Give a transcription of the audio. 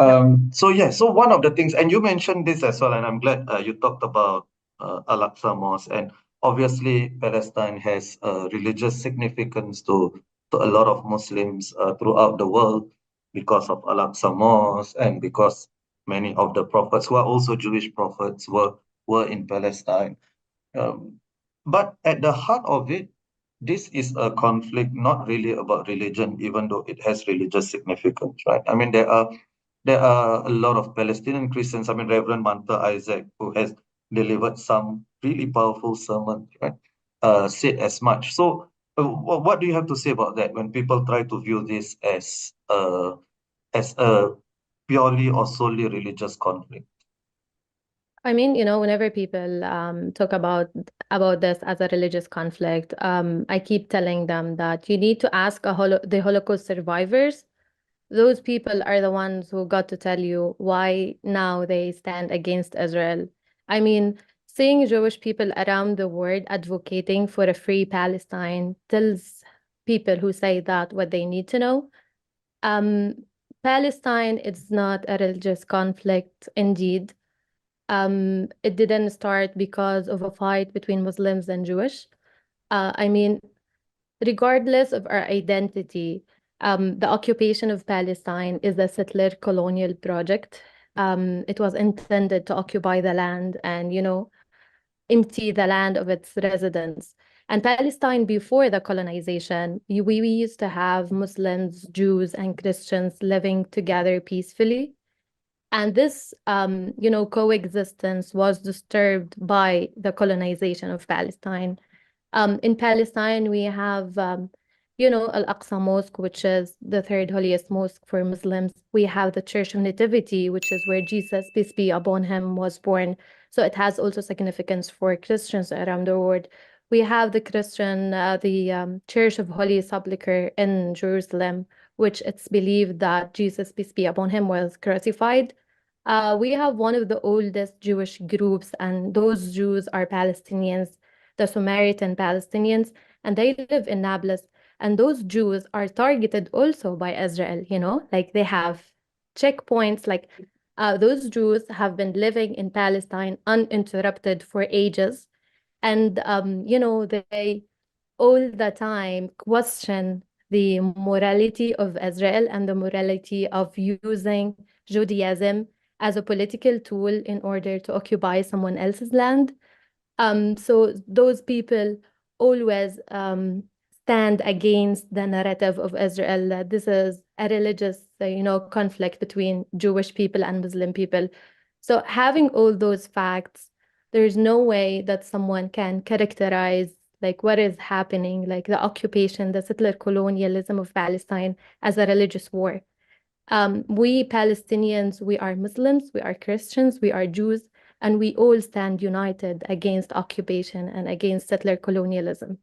So one of the things, and you mentioned this as well, and I'm glad you talked about Al-Aqsa Mosque, and obviously Palestine has religious significance to a lot of Muslims throughout the world because of Al-Aqsa Mosque, and because many of the prophets who are also Jewish prophets were in Palestine. Um, but at the heart of it, this is a conflict not really about religion, even though it has religious significance, right? I mean, there are a lot of Palestinian Christians. I mean, Reverend Manta Isaac, who has delivered some really powerful sermons, right? Said as much. So, what do you have to say about that when people try to view this as a purely or solely religious conflict? I mean, whenever people talk about this as a religious conflict, I keep telling them that you need to ask the Holocaust survivors. Those people are the ones who got to tell you why now they stand against Israel. I mean, seeing Jewish people around the world advocating for a free Palestine tells people who say that what they need to know. Um, Palestine is not a religious conflict, indeed. It didn't start because of a fight between Muslims and Jewish. I mean, regardless of our identity, the occupation of Palestine is a settler colonial project. It was intended to occupy the land and, empty the land of its residents. And Palestine, before the colonization, we used to have Muslims, Jews, and Christians living together peacefully. And this, coexistence was disturbed by the colonization of Palestine. In Palestine, we have, Al-Aqsa Mosque, which is the third holiest mosque for Muslims. We have the Church of Nativity, which is where Jesus, peace be upon him, was born. So it has also significance for Christians around the world. We have the Church of Holy Sepulchre in Jerusalem, which it's believed that Jesus, peace be upon him, was crucified. We have one of the oldest Jewish groups, and those Jews are Palestinians, the Samaritan Palestinians, and they live in Nablus. And those Jews are targeted also by Israel, like they have checkpoints, like those Jews have been living in Palestine uninterrupted for ages. And, they all the time question the morality of Israel and the morality of using Judaism as a political tool in order to occupy someone else's land. So those people always stand against the narrative of Israel that this is a religious, conflict between Jewish people and Muslim people. So having all those facts, there's no way that someone can characterize like what is happening, like the occupation, the settler colonialism of Palestine as a religious war. We Palestinians, we are Muslims, we are Christians, we are Jews, and we all stand united against occupation and against settler colonialism.